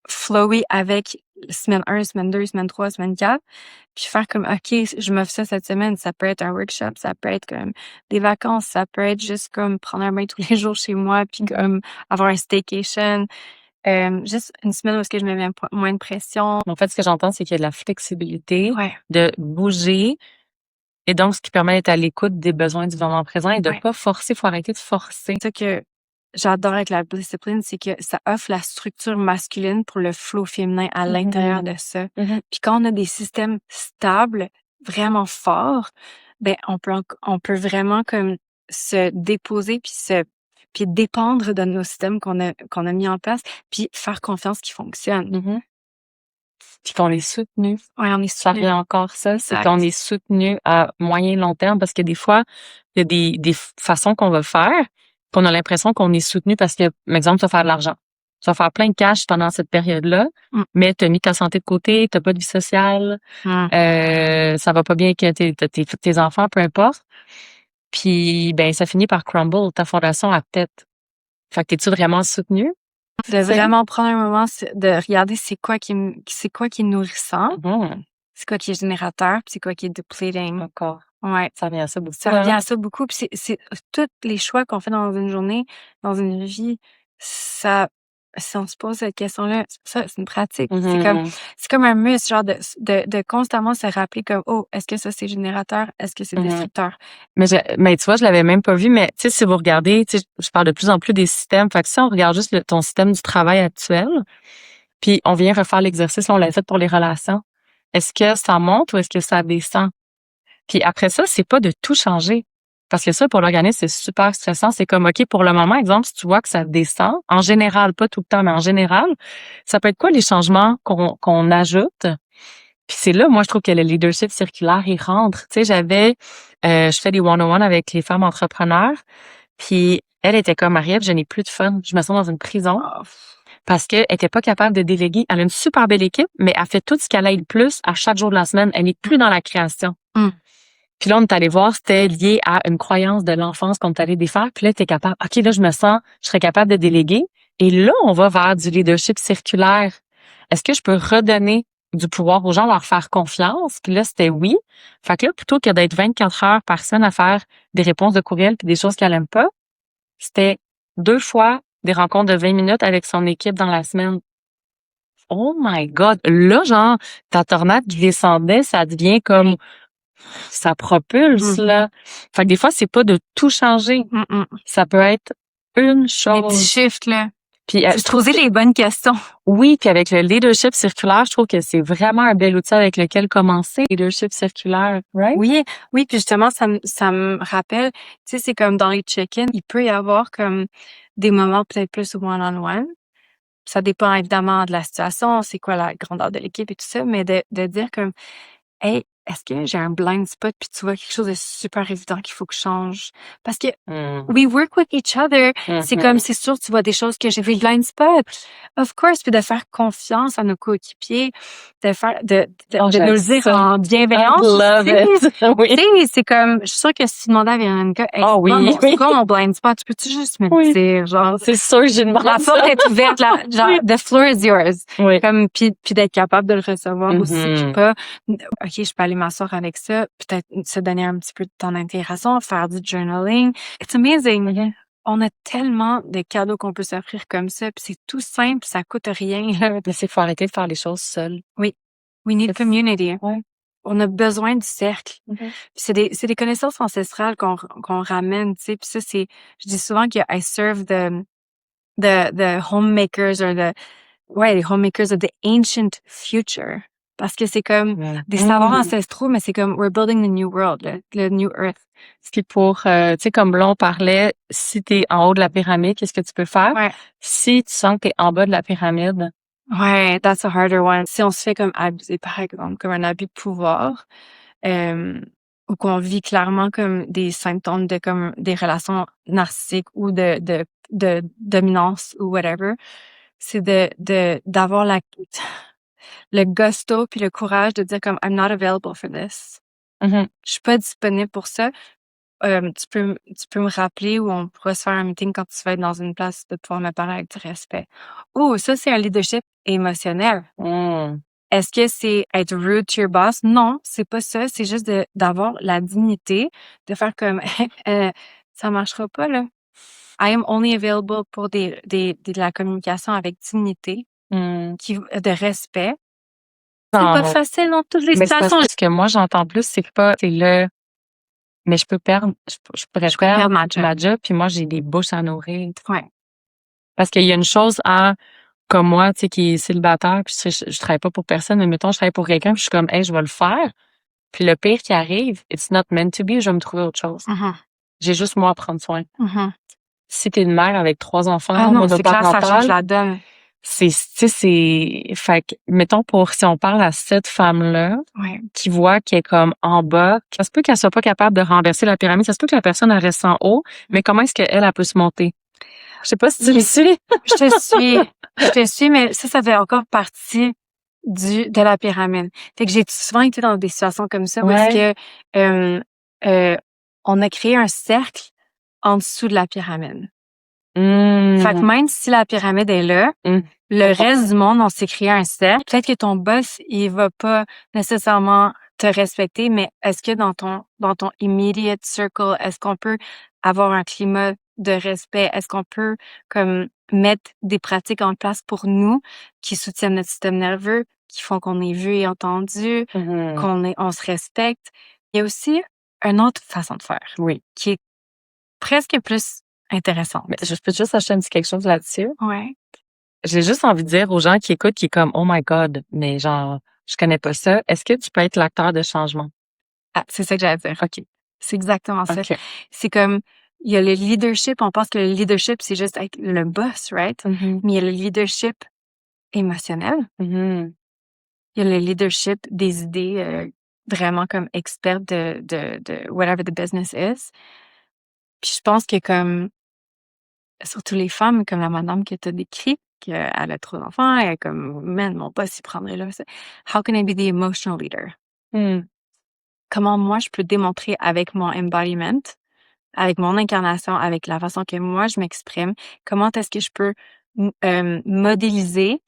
flowy avec semaine 1, semaine 2, semaine 3, semaine 4, puis faire comme, OK, je m'offre ça cette semaine. Ça peut être un workshop, ça peut être comme des vacances, ça peut être juste comme prendre un bain tous les jours chez moi, puis comme avoir un staycation. Juste une semaine où est-ce que je me mets moins de pression. En fait, ce que j'entends, c'est qu'il y a de la flexibilité, Ouais. de bouger, et donc ce qui permet d'être à l'écoute des besoins du moment présent et de pas forcer. Il faut arrêter de forcer. C'est ça que j'adore avec la discipline, c'est que ça offre la structure masculine pour le flow féminin à l'intérieur de ça. Puis quand on a des systèmes stables, vraiment forts, ben on peut vraiment comme se déposer puis dépendre de nos systèmes qu'on a mis en place, puis faire confiance qu'ils fonctionnent. Puis qu'on est soutenu. Ouais, on est Ça soutenu. revient encore ça, c'est Exact. qu'on est soutenu à moyen long terme parce que des fois, il y a des façons qu'on va faire, qu'on a l'impression qu'on est soutenu parce que, par exemple, tu vas faire de l'argent. Tu vas faire plein de cash pendant cette période-là, mais tu as mis ta santé de côté, tu n'as pas de vie sociale, ça va pas bien avec tes enfants, peu importe. Puis, ben, ça finit par crumble, ta fondation à tête. Fait que t'es-tu vraiment soutenu? De vraiment prendre un moment, de regarder c'est quoi qui est nourrissant, c'est quoi qui est générateur, puis c'est quoi qui est depleting. D'accord. Ouais. Ça revient à ça beaucoup. Ça revient à ça beaucoup. Puis c'est tous les choix qu'on fait dans une journée, dans une vie, ça, si on se pose cette question-là, c'est une pratique. C'est comme un muscle, genre de constamment se rappeler comme, oh, est-ce que ça c'est générateur? Est-ce que c'est destructeur? Mais tu vois, je l'avais même pas vu, mais tu sais, si vous regardez, tu sais, je parle de plus en plus des systèmes. Fait que si on regarde juste ton système du travail actuel, puis on vient refaire l'exercice, là, on l'a fait pour les relations. Est-ce que ça monte ou est-ce que ça descend? Puis après ça, c'est pas de tout changer. Parce que ça, pour l'organisme, c'est super stressant. C'est comme, OK, pour le moment, exemple, si tu vois que ça descend, en général, pas tout le temps, mais en général, ça peut être quoi les changements qu'on ajoute Puis c'est là, moi, je trouve que le leadership circulaire, il rentre. Tu sais, je fais des one-on-one avec les femmes entrepreneurs, puis elle était comme, Marie-Ève, je n'ai plus de fun. Je me sens dans une prison Ah, parce qu'elle était pas capable de déléguer. Elle a une super belle équipe, mais elle fait tout ce qu'elle aide plus à chaque jour de la semaine. Elle n'est plus dans la création. Mm. Puis là, on est allé voir, c'était lié à une croyance de l'enfance qu'on est allé défaire. Puis là, t'es capable, OK, là, je serais capable de déléguer. Et là, on va vers du leadership circulaire. Est-ce que je peux redonner du pouvoir aux gens, leur faire confiance? Puis là, c'était oui. Fait que là, plutôt que d'être 24 heures par semaine à faire des réponses de courriel puis des choses qu'elle aime pas, c'était 2 fois des rencontres de 20 minutes avec son équipe dans la semaine. Oh my God! Là, genre, ta tornade qui descendait, ça devient comme ça propulse, là. Fait que des fois, c'est pas de tout changer. Ça peut être une Les petits chose. shifts, là. Puis, Faut je se trouve poser les bonnes questions. oui, puis avec le leadership circulaire, je trouve que c'est vraiment un bel outil avec lequel commencer. Leadership circulaire, right? Oui, oui, puis justement, ça me rappelle, tu sais, c'est comme dans les check-ins, il peut y avoir comme des moments peut-être plus one-on-one. Ça dépend évidemment de la situation, c'est quoi la grandeur de l'équipe et tout ça, mais de dire comme, hey, est-ce que j'ai un blind spot puis tu vois quelque chose de super évident qu'il faut que je change? Parce que we work with each other. C'est comme, c'est sûr, tu vois des choses que j'ai vu blind spot. Of course, puis de faire confiance à nos coéquipiers, de Oh, nous j'aime le dire ça. en I bienveillance. love Tu sais. it. Oui. Tu sais, c'est comme, je suis sûre que si tu demandais à Véronica, hey, Ah oui, c'est oui. quoi mon blind spot? Peux-tu juste me le Oui. dire? Genre, C'est sûr que j'ai demandé la porte ça. est ouverte, genre, Oui. the floor is yours. Oui. Comme, puis d'être capable de le recevoir aussi, puis Mhm. pas, OK, je peux aller m'asseoir avec ça, peut-être se donner un petit peu de temps d'intégration, faire du journaling. It's amazing. Mhm. On a tellement de cadeaux qu'on peut s'offrir comme ça, puis c'est tout simple, ça coûte rien, là. Mais c'est qu'il faut arrêter de faire les choses seules. Oui. We need C'est- community. Ouais. On a besoin du cercle. Mhm. Puis c'est des connaissances ancestrales qu'on ramène, tu sais. Puis ça, je dis souvent que I serve the homemakers or les homemakers of the ancient future. Parce que c'est comme Ouais. des savoirs ancestraux, mais c'est comme we're building the new world, le new earth. Puis pour, tu sais, comme là, on parlait, si t'es en haut de la pyramide, qu'est-ce que tu peux faire? Ouais. Si tu sens que t'es en bas de la pyramide, Ouais, that's a harder one. Si on se fait comme abuser, par exemple, comme un abus de pouvoir, ou qu'on vit clairement comme des symptômes de comme des relations narcissiques ou de dominance ou whatever, c'est d'avoir le gusto puis le courage de dire comme I'm not available for this. mhm, Je suis pas disponible pour ça. Tu peux me rappeler ou on pourra se faire un meeting quand tu vas être dans une place de pouvoir me parler avec du respect. Oh, ça, c'est un leadership émotionnel. Est-ce que c'est être rude to your boss? Non, c'est pas ça. C'est juste d'avoir la dignité, de faire comme, ça marchera pas, là. I am only available pour de la communication avec dignité, de respect. C'est pas Non, facile dans toutes les mais c'est parce situations. que ce que moi j'entends plus, c'est pas, c'est mais je pourrais Je peux perdre perdre ma job. puis moi j'ai des bouches à nourrir. Ouais. Parce qu'il y a une chose à, comme moi, tu sais, qui est célibataire, puis je travaille pas pour personne, mais mettons, je travaille pour quelqu'un, puis je suis comme, hey, je vais le faire. Puis le pire qui arrive, it's not meant to be, je vais me trouver autre chose. J'ai juste moi à prendre soin. Si t'es une mère avec 3 enfants, Ah non, c'est clair, ça change monoparentale, la donne. tu sais, fait que, mettons, si on parle à cette femme-là, Ouais. qui voit qu'elle est comme en bas, ça se peut qu'elle soit pas capable de renverser la pyramide, ça se peut que la personne, elle reste en haut, mais comment est-ce qu'elle, elle peut se monter? Je sais pas si tu me suis. Je te suis, mais ça fait encore partie de la pyramide. Fait que j'ai souvent été dans des situations comme ça où est-ce que, on a créé un cercle en dessous de la pyramide. Fait que même si la pyramide est là, le reste du monde, on s'est créé un cercle. Peut-être que ton boss, il va pas nécessairement te respecter, mais est-ce que dans ton immediate circle, est-ce qu'on peut avoir un climat de respect? Est-ce qu'on peut comme mettre des pratiques en place pour nous qui soutiennent notre système nerveux, qui font qu'on est vu et entendu, on se respecte? Il y a aussi une autre façon de faire. Oui. Qui est presque plus intéressante. Mais je peux juste acheter un petit quelque chose là-dessus. Ouais. J'ai juste envie de dire aux gens qui écoutent, qui est comme, oh my God, mais genre, je connais pas ça. Est-ce que tu peux être l'acteur de changement? Ah, c'est ça que j'allais dire. OK. C'est exactement ça. OK. C'est comme, il y a le leadership, on pense que le leadership, c'est juste être le boss, right? Mais il y a le leadership émotionnel. Il il y a le leadership des idées, vraiment comme experte de whatever the business is. Puis je pense que comme surtout les femmes, comme la madame que tu as décrite, qu'elle a trop d'enfants, elle est comme: «Man, mon boss, il prendrait là ça». How can I be the emotional leader? Mmh. Comment moi je peux démontrer avec mon embodiment, avec mon incarnation, avec la façon que moi je m'exprime, comment est-ce que je peux modéliser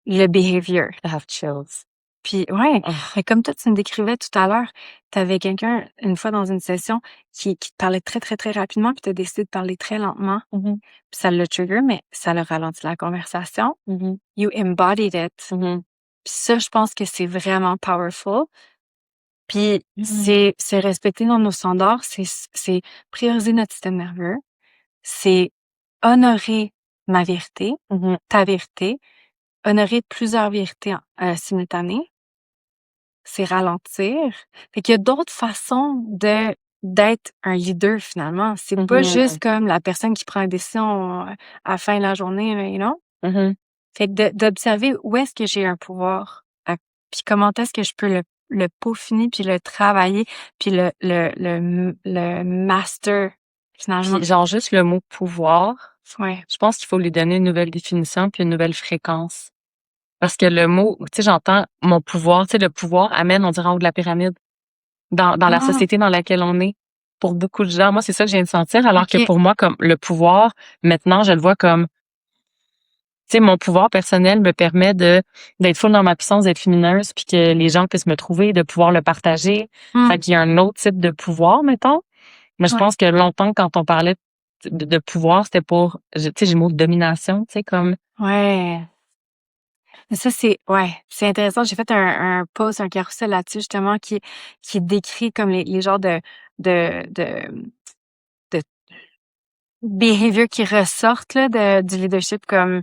le behavior? I have chills. Puis ouais, Oh. mais comme toi tu me décrivais tout à l'heure, tu avais quelqu'un une fois dans une session qui te parlait très, très, très rapidement, puis tu as décidé de parler très lentement, Mmh. puis ça l'a trigger, mais ça l'a ralenti la conversation. Mmh. You embodied it. Mmh. Puis ça, je pense que c'est vraiment powerful. Puis Mmh. c'est respecter dans nos standards, c'est prioriser notre système nerveux, c'est honorer ma vérité, Mmh. ta vérité, honorer plusieurs vérités simultanées, c'est ralentir. Fait qu'il y a d'autres façons d'être un leader finalement. C'est pas juste comme la personne qui prend une décision à la fin de la journée, là, you know? Mmh. Fait que d'observer où est-ce que j'ai un pouvoir, puis comment est-ce que je peux le peaufiner, puis le travailler, puis le master finalement. Puis genre juste le mot «pouvoir», Ouais. je pense qu'il faut lui donner une nouvelle définition puis une nouvelle fréquence. Parce que le mot, tu sais, j'entends mon pouvoir, tu sais, le pouvoir amène, on dirait, en haut de la pyramide, dans la Ah! société dans laquelle on est. Pour beaucoup de gens, moi, c'est ça que je viens de sentir, alors que OK. pour moi, comme le pouvoir, maintenant, je le vois comme, tu sais, mon pouvoir personnel me permet d'être full dans ma puissance, d'être lumineuse, puis que les gens puissent me trouver, de pouvoir le partager. Fait Mmh. qu'il y a un autre type de pouvoir, mettons. Mais je Ouais. pense que longtemps, quand on parlait de pouvoir, c'était pour, tu sais, j'ai le mot de domination, tu sais, comme, Ouais. Mais ça, c'est intéressant. J'ai fait un post, un carrousel là-dessus justement qui décrit comme les genres de de behaviors qui ressortent là du leadership comme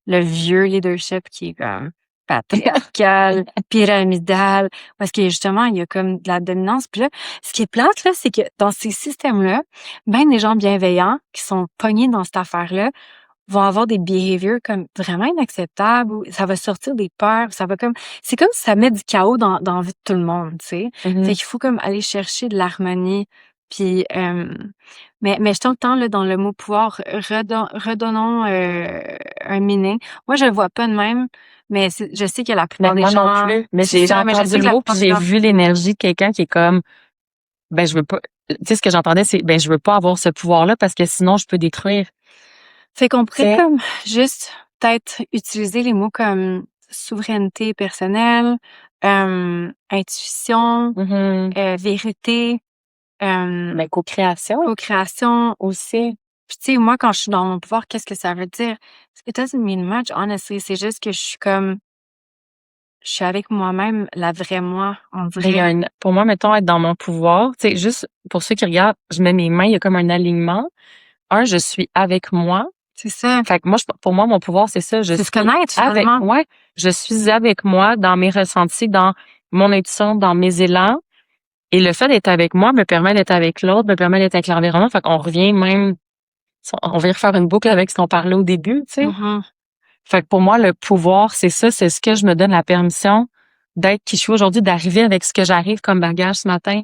le vieux leadership qui est comme patriarcal, pyramidal, parce que justement, il y a comme de la dominance. Puis là, ce qui est plate, là, c'est que dans ces systèmes-là, ben des gens bienveillants qui sont pognés dans cette affaire-là vont avoir des behaviors comme vraiment inacceptables ou ça va sortir des peurs, ça va comme c'est comme si ça met du chaos dans la vie de tout le monde, tu sais. Fait qu'il faut comme aller chercher de l'harmonie puis mais je tout temps là dans le mot pouvoir redonnons un meaning. Moi je le vois pas de même, mais je sais que la mais plupart des moi non gens plus. Mais c'est j'ai ça, mais je entendu sais le que la mot, puis plupart des j'ai gens vu l'énergie de quelqu'un qui est comme, ben, je veux pas, tu sais, ce que j'entendais, c'est, ben, je veux pas avoir ce pouvoir-là parce que sinon je peux détruire. fait qu'on Tu pourrait sais? comme juste peut-être utiliser les mots comme souveraineté personnelle, intuition, Mhm. vérité, Mais co-création co-création. aussi. Puis tu sais, moi, quand je suis dans mon pouvoir, qu'est-ce que ça veut dire? It doesn't mean much, honestly. C'est juste que je suis avec moi-même, la vraie moi, on Ben, il y a dirait. pour moi, mettons, être dans mon pouvoir, tu sais, juste pour ceux qui regardent, je mets mes mains, il y a comme un alignement. Je suis avec moi. C'est ça. Fait que moi, pour moi, mon pouvoir, c'est ça. Je C'est se suis connaître, avec, finalement. ouais, je suis avec moi dans mes ressentis, dans mon intuition, dans mes élans. Et le fait d'être avec moi me permet d'être avec l'autre, me permet d'être avec l'environnement. Fait qu'on revient même, on vient refaire une boucle avec ce qu'on parlait au début, tu sais. Mhm. Fait que pour moi, le pouvoir, c'est ça, c'est ce que je me donne la permission d'être qui je suis aujourd'hui, d'arriver avec ce que j'arrive comme bagage ce matin,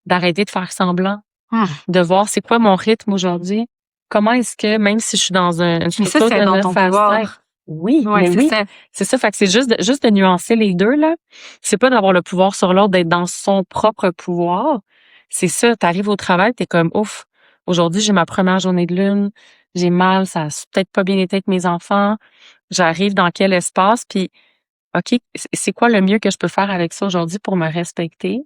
d'arrêter de faire semblant, Hmm. de voir c'est quoi mon rythme aujourd'hui. Comment est-ce que, même si je suis dans une Mais ça, structure c'est de dans 9 ton à 5, pouvoir. oui, Ouais, mais c'est oui, ça. c'est ça. Fait que c'est juste de nuancer les deux, là. C'est pas d'avoir le pouvoir sur l'autre, d'être dans son propre pouvoir. C'est ça, t'arrives au travail, t'es comme, ouf, aujourd'hui, j'ai ma première journée de lune, j'ai mal, ça a peut-être pas bien été avec mes enfants. J'arrive dans quel espace, puis OK, c'est quoi le mieux que je peux faire avec ça aujourd'hui pour me respecter?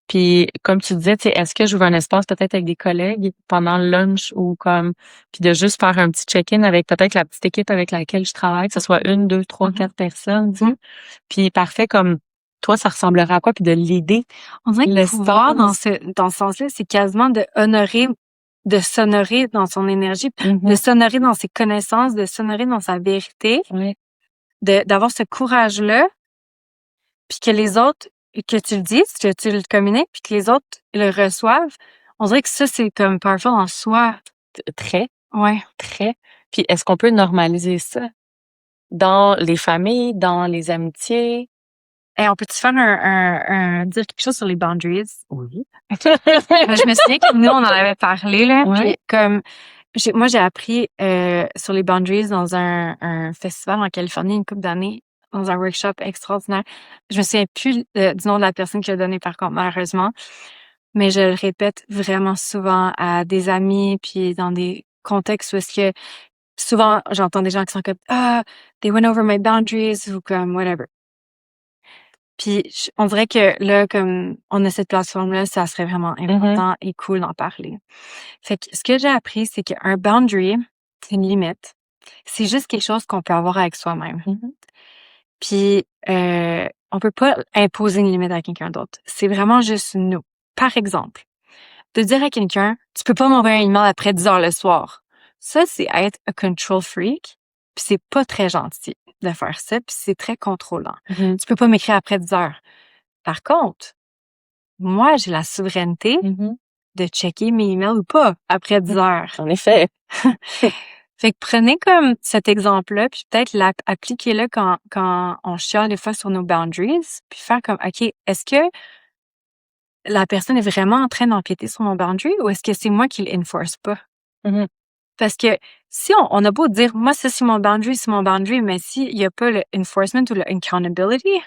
Puis comme tu disais, tu sais, est-ce que j'ouvre un espace peut-être avec des collègues pendant le lunch ou comme puis de juste faire un petit check-in avec peut-être la petite équipe avec laquelle je travaille, que ce soit une, deux, trois, Mhm. quatre personnes, tu sais. Mhm. Puis parfait, comme toi, ça ressemblerait à quoi? Puis de l'aider On dirait que pouvoir l'espace. dans ce sens-là, c'est quasiment de s'honorer dans son énergie, de Mhm. s'honorer dans ses connaissances, de s'honorer dans sa vérité, Ouais. d'avoir ce courage-là, puis que les autres, que tu le dises, que tu le communiques, puis que les autres le reçoivent. On dirait que ça, c'est comme powerful en soi. Très, Ouais. très. Puis est-ce qu'on peut normaliser ça dans les familles, dans les amitiés? On peut-tu faire dire quelque chose sur les boundaries? Oui. Je me souviens que nous, on en avait parlé, là. Ouais. Puis comme, moi, j'ai appris sur les boundaries dans un festival en Californie une couple d'années, dans un workshop extraordinaire. Je me souviens plus du nom de la personne qui l'a donné, par contre, malheureusement. Mais je le répète vraiment souvent à des amis, puis dans des contextes où est-ce que souvent, j'entends des gens qui sont comme « Ah, they went over my boundaries » ou comme « whatever ». Puis on dirait que là, comme on a cette plateforme-là, ça serait vraiment important et cool d'en parler. Fait que ce que j'ai appris, c'est qu'un boundary, c'est une limite. C'est juste quelque chose qu'on peut avoir avec soi-même. Puis on peut pas imposer une limite à quelqu'un d'autre. C'est vraiment juste nous. Par exemple, de dire à quelqu'un, tu peux pas m'envoyer un email après 10 heures le soir. Ça, c'est être un control freak. Puis c'est pas très gentil de faire ça. Puis c'est très contrôlant. Tu peux pas m'écrire après 10 heures. Par contre, moi, j'ai la souveraineté de checker mes emails ou pas après 10 heures. En effet. Fait que prenez comme cet exemple-là, puis peut-être appliquez-le quand on chiale des fois sur nos boundaries, puis faire comme, OK, est-ce que la personne est vraiment en train d'empiéter sur mon boundary ou est-ce que c'est moi qui l'enforce pas? Parce que si on a beau dire, moi, ça, c'est mon boundary, mais s'il n'y a pas le enforcement ou le accountability,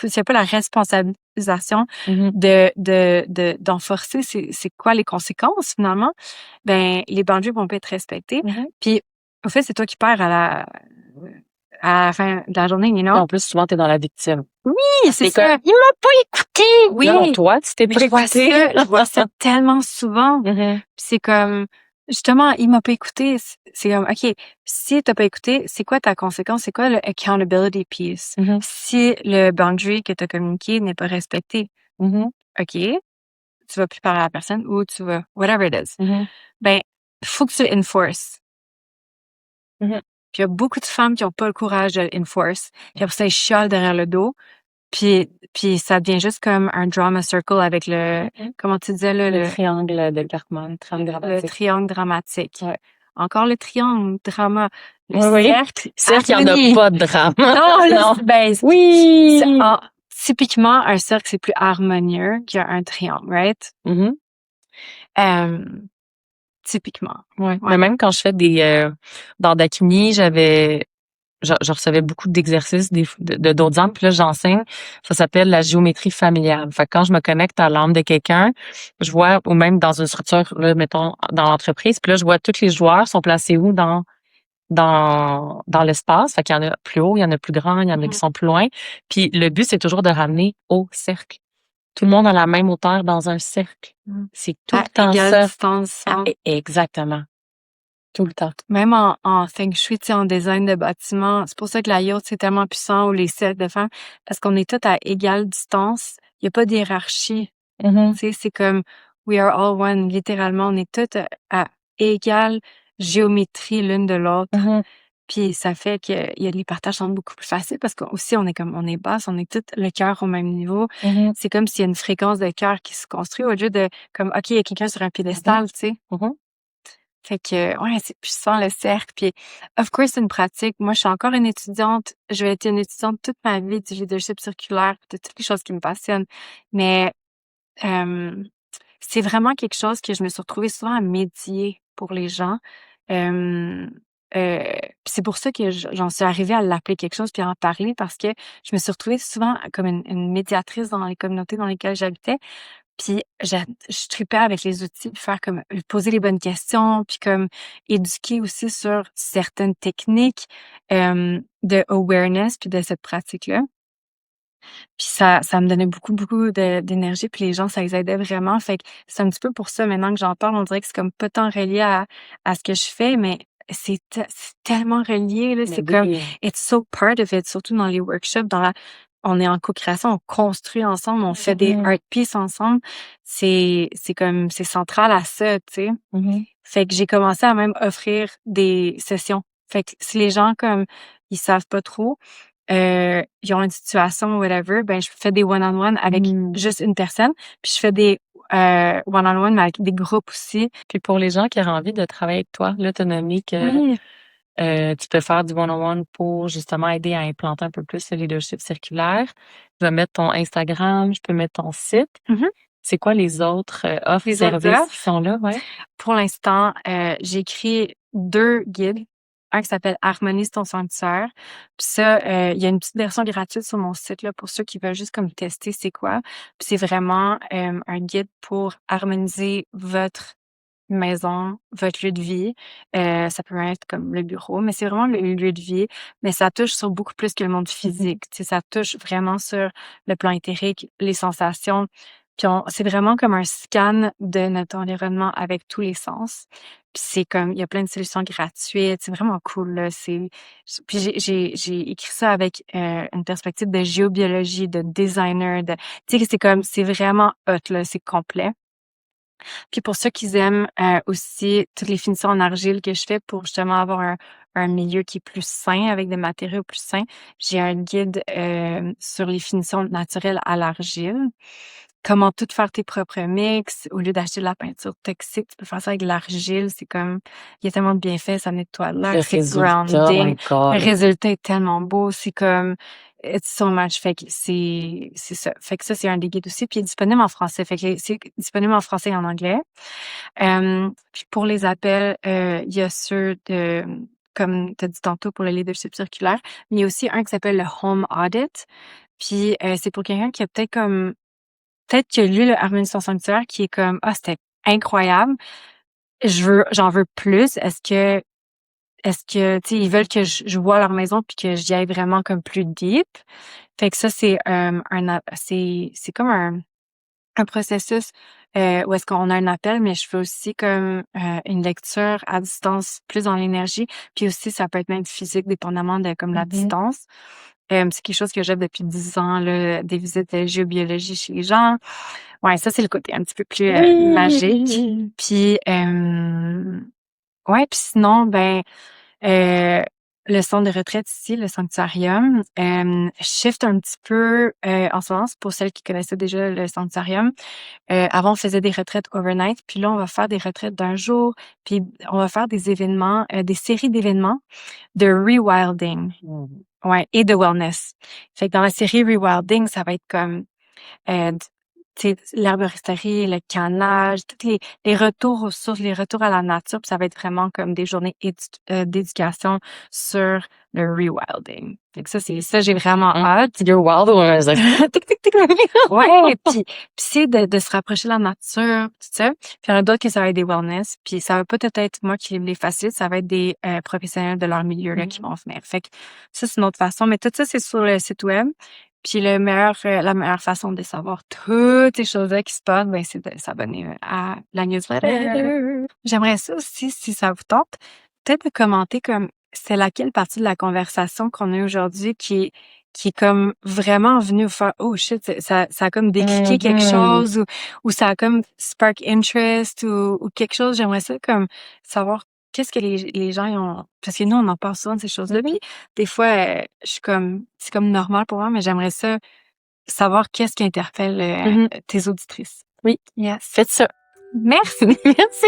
s'il n'y a pas la responsabilisation d'enforcer c'est quoi les conséquences, finalement, ben, les boundaries vont pas être respectées. Puis, au fait, c'est toi qui perds à la fin de la journée, you know? En plus, souvent, t'es dans la victime. Oui, c'est ça. Il m'a pas écouté! Oui. Non, toi, tu t'es pas écouté. Je vois ça tellement souvent. Puis c'est comme, justement, il m'a pas écouté. C'est comme, OK, si t'as pas écouté, c'est quoi ta conséquence? C'est quoi le accountability piece? Si le boundary que t'as communiqué n'est pas respecté, OK, tu vas plus parler à la personne ou tu vas, whatever it is. Ben, faut que tu le enforces. Puis il y a beaucoup de femmes qui ont pas le courage de l'enforce. Puis après ça, ils chialent derrière le dos. Puis ça devient juste comme un drama circle avec le, comment tu disais là, le triangle de Cartman, le triangle dramatique. Ouais. Encore le triangle drama. Le cercle. Cercle, il n'y en a pas de drame. Non, ben, oui. Typiquement, un cercle, c'est plus harmonieux qu'un triangle, right? Typiquement. Ouais. Mais même quand je fais des dans Dakini, je recevais beaucoup d'exercices de d'autres âmes, puis là j'enseigne, ça s'appelle la géométrie familiale. Fait que quand je me connecte à l'âme de quelqu'un, je vois, ou même dans une structure là, mettons dans l'entreprise, puis là je vois tous les joueurs sont placés où dans l'espace. Fait qu'il y en a plus haut, il y en a plus grand, il y en a qui sont plus loin. Puis le but c'est toujours de ramener au cercle. Tout le monde a la même hauteur dans un cercle. C'est tout le temps ça. Distance. Exactement. Tout le temps. Même en feng shui, en design de bâtiment, c'est pour ça que la yoga, c'est tellement puissant, ou les cercles de femmes, parce qu'on est tous à égale distance. Il n'y a pas de hiérarchie. C'est comme we are all one. Littéralement, on est tous à égale géométrie l'une de l'autre. Puis ça fait que les partages sont beaucoup plus faciles parce qu'aussi, on est basse, on est tous le cœur au même niveau. C'est comme s'il y a une fréquence de cœur qui se construit au lieu de comme, OK, il y a quelqu'un sur un piédestal, tu sais. Fait que, ouais, c'est puissant le cercle. Puis, of course, c'est une pratique. Moi, je suis encore une étudiante. Je vais être une étudiante toute ma vie du leadership circulaire, de toutes les choses qui me passionnent. Mais c'est vraiment quelque chose que je me suis retrouvée souvent à médier pour les gens. C'est pour ça que j'en suis arrivée à l'appeler quelque chose puis à en parler parce que je me suis retrouvée souvent comme une médiatrice dans les communautés dans lesquelles j'habitais. Puis je tripais avec les outils, puis faire comme poser les bonnes questions, puis comme éduquer aussi sur certaines techniques de awareness puis de cette pratique-là. Puis ça me donnait beaucoup, beaucoup d'énergie, puis les gens, ça les aidait vraiment. Fait que c'est un petit peu pour ça, maintenant que j'en parle, on dirait que c'est comme pas tant relié à ce que je fais, mais c'est tellement relié, là. C'est comme, it's so part of it, surtout dans les workshops, on est en co-création, on construit ensemble, on fait des art pieces ensemble. C'est comme, c'est central à ça, tu sais. Fait que j'ai commencé à même offrir des sessions. Fait que si les gens, comme, ils savent pas trop, ils ont une situation, whatever, ben, je fais des one-on-one avec juste une personne, puis je fais des one-on-one avec des groupes aussi. Puis pour les gens qui auraient envie de travailler avec toi, l'autonomie que Tu peux faire du one-on-one pour justement aider à implanter un peu plus le leadership circulaire. Je vais mettre ton Instagram, je peux mettre ton site. Mmh. C'est quoi les autres, offres, Les autres services qui offres, sont là? Ouais. pour l'instant, j'ai écrit 2 guides. Un qui s'appelle Harmonise ton sanctuaire. Puis ça, il y a une petite version gratuite sur mon site là, pour ceux qui veulent juste comme tester c'est quoi. Puis c'est vraiment, un guide pour harmoniser votre maison, votre lieu de vie. Ça peut être comme le bureau, mais c'est vraiment le lieu de vie. Mais ça touche sur beaucoup plus que le monde physique. Tu sais, ça touche vraiment sur le plan éthérique, les sensations. Puis c'est vraiment comme un scan de notre environnement avec tous les sens. Puis c'est comme, il y a plein de solutions gratuites. C'est vraiment cool, là. Puis j'ai écrit ça avec une perspective de géobiologie, de designer, tu sais, c'est vraiment hot, là. C'est complet. Puis pour ceux qui aiment, aussi toutes les finitions en argile que je fais pour justement avoir un milieu qui est plus sain, avec des matériaux plus sains, j'ai un guide, sur les finitions naturelles à l'argile. Comment tout faire tes propres mix. Au lieu d'acheter de la peinture toxique, tu peux faire ça avec de l'argile. C'est comme, il y a tellement de bienfaits, ça nettoie Le l'air, c'est résultat, grounding. my God. Le résultat est tellement beau, c'est comme, it's so much. Fait que c'est ça. Fait que ça, c'est un des guides aussi, puis il est disponible en français. Fait que c'est disponible en français et en anglais. Puis pour les appels, il y a ceux de, comme tu as dit tantôt pour le leadership circulaire, mais il y a aussi un qui s'appelle le Home Audit. Puis, c'est pour quelqu'un qui a peut-être qu'il a lu le Harmonisation sanctuaire qui est comme: «Ah, c'était incroyable, j'en veux plus». Est-ce que, tu sais, ils veulent que je voie leur maison puis que j'y aille vraiment comme plus deep. Fait que ça, c'est, c'est comme un processus, où est-ce qu'on a un appel, mais je fais aussi comme, une lecture à distance plus dans l'énergie. Puis aussi, ça peut être même physique dépendamment de comme la distance. C'est quelque chose que j'ai depuis 10 ans là, des visites de géobiologie chez les gens. Ouais, ça, c'est le côté un petit peu plus, magique. Puis, ouais, puis sinon, ben, Heu, le centre de retraite ici, le sanctuarium, shift un petit peu, en ce moment. C'est pour celles qui connaissaient déjà le sanctuarium. Avant, on faisait des retraites overnight, puis là, on va faire des retraites d'un jour, puis on va faire des événements, des séries d'événements de rewilding, Mmh. ouais, et de wellness. Fait que dans la série rewilding, ça va être comme, d tu sais, l'herboristerie, le canage, tous les retours aux sources, les retours à la nature, puis ça va être vraiment comme des journées d'éducation sur le rewilding. Fait que ça, j'ai vraiment hâte. You're wild or is it? Tic, tic, tic. Ouais, puis c'est de se rapprocher de la nature, tout ça. Puis il y en a d'autres que ça va être des wellness, puis ça va pas peut-être être moi qui les facilite, ça va être des, professionnels de leur milieu là qui vont venir. Fait que ça, c'est une autre façon, mais tout ça, c'est sur le site web. Puis la meilleure façon de savoir toutes ces choses-là qui se passent, ben, c'est de s'abonner, à la newsletter. J'aimerais ça aussi, si ça vous tente, peut-être de commenter comme c'est laquelle partie de la conversation qu'on a eue aujourd'hui qui est comme vraiment venue vous faire «Oh shit», ça a comme décliqué quelque chose ou ça a comme spark interest ou quelque chose. J'aimerais ça comme savoir qu'est-ce que les gens ils ont parce que nous, on en parle souvent de ces choses-là, puis des fois, je suis comme c'est comme normal pour moi, mais j'aimerais ça savoir qu'est-ce qui interpelle, tes auditrices. Oui, Yes. faites ça. Merci. Merci.